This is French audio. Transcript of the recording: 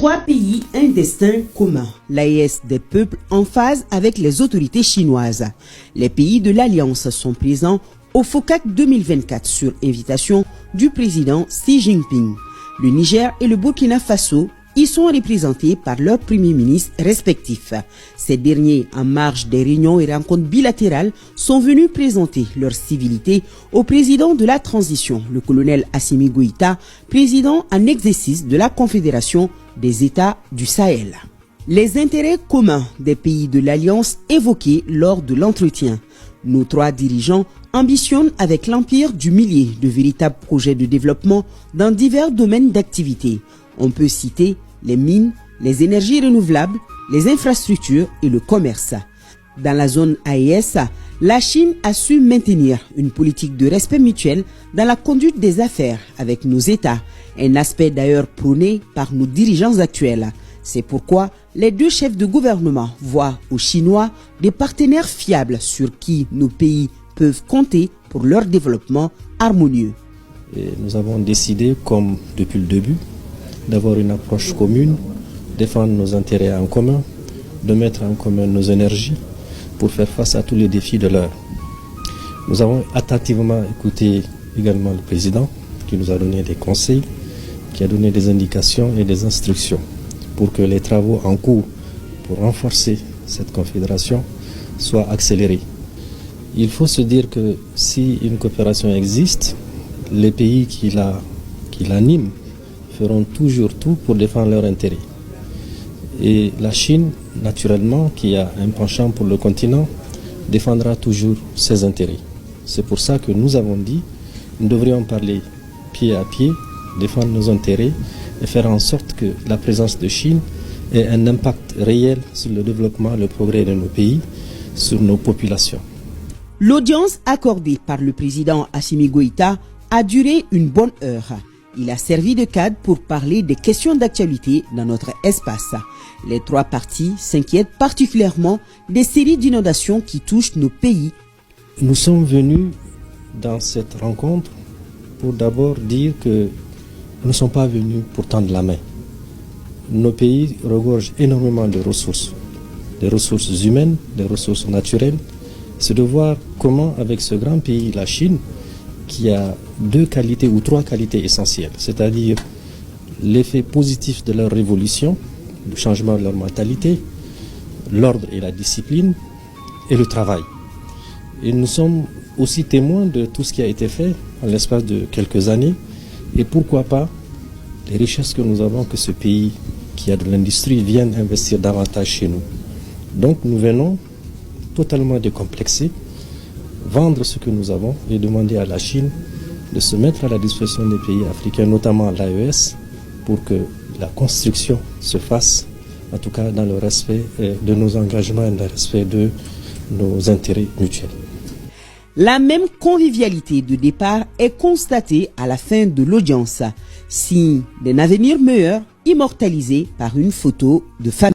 Trois pays, un destin commun. L'AES des peuples en phase avec les autorités chinoises. Les pays de l'Alliance sont présents au FOCAC 2024 sur invitation du président Xi Jinping. Le Niger et le Burkina Faso y sont représentés par leurs premiers ministres respectifs. Ces derniers, en marge des réunions et rencontres bilatérales, sont venus présenter leur civilité au président de la transition, le colonel Assimi Goïta, président en exercice de la Confédération des États du Sahel. Les intérêts communs des pays de l'Alliance évoqués lors de l'entretien. Nos trois dirigeants ambitionnent avec l'Empire du Milieu de véritables projets de développement dans divers domaines d'activité. On peut citer les mines, les énergies renouvelables, les infrastructures et le commerce. Dans la zone AES, la Chine a su maintenir une politique de respect mutuel dans la conduite des affaires avec nos États, un aspect d'ailleurs prôné par nos dirigeants actuels. C'est pourquoi les deux chefs de gouvernement voient aux Chinois des partenaires fiables sur qui nos pays peuvent compter pour leur développement harmonieux. Et nous avons décidé, comme depuis le début, d'avoir une approche commune, défendre nos intérêts en commun, de mettre en commun nos énergies pour faire face à tous les défis de l'heure. Nous avons attentivement écouté également le président qui nous a donné des conseils, qui a donné des indications et des instructions pour que les travaux en cours pour renforcer cette confédération soient accélérés. Il faut se dire que si une coopération existe, les pays qui l'animent feront toujours tout pour défendre leurs intérêts. Et la Chine, naturellement, qui a un penchant pour le continent, défendra toujours ses intérêts. C'est pour ça que nous avons dit, nous devrions parler pied à pied, défendre nos intérêts et faire en sorte que la présence de Chine ait un impact réel sur le développement, le progrès de nos pays, sur nos populations. L'audience accordée par le président Assimi Goïta a duré une bonne heure. Il a servi de cadre pour parler des questions d'actualité dans notre espace. Les trois parties s'inquiètent particulièrement des séries d'inondations qui touchent nos pays. Nous sommes venus dans cette rencontre pour d'abord dire que nous ne sommes pas venus pour tendre la main. Nos pays regorgent énormément de ressources, des ressources humaines, des ressources naturelles. C'est de voir comment, avec ce grand pays, la Chine, qui a deux qualités ou trois qualités essentielles, c'est-à-dire l'effet positif de leur révolution, le changement de leur mentalité, l'ordre et la discipline, et le travail. Et nous sommes aussi témoins de tout ce qui a été fait en l'espace de quelques années, et pourquoi pas les richesses que nous avons, que ce pays qui a de l'industrie vienne investir davantage chez nous. Donc nous venons totalement décomplexés, vendre ce que nous avons et demander à la Chine de se mettre à la disposition des pays africains, notamment l'AES, pour que la construction se fasse, en tout cas dans le respect de nos engagements et dans le respect de nos intérêts mutuels. La même convivialité de départ est constatée à la fin de l'audience, signe d'un avenir meilleur immortalisé par une photo de famille.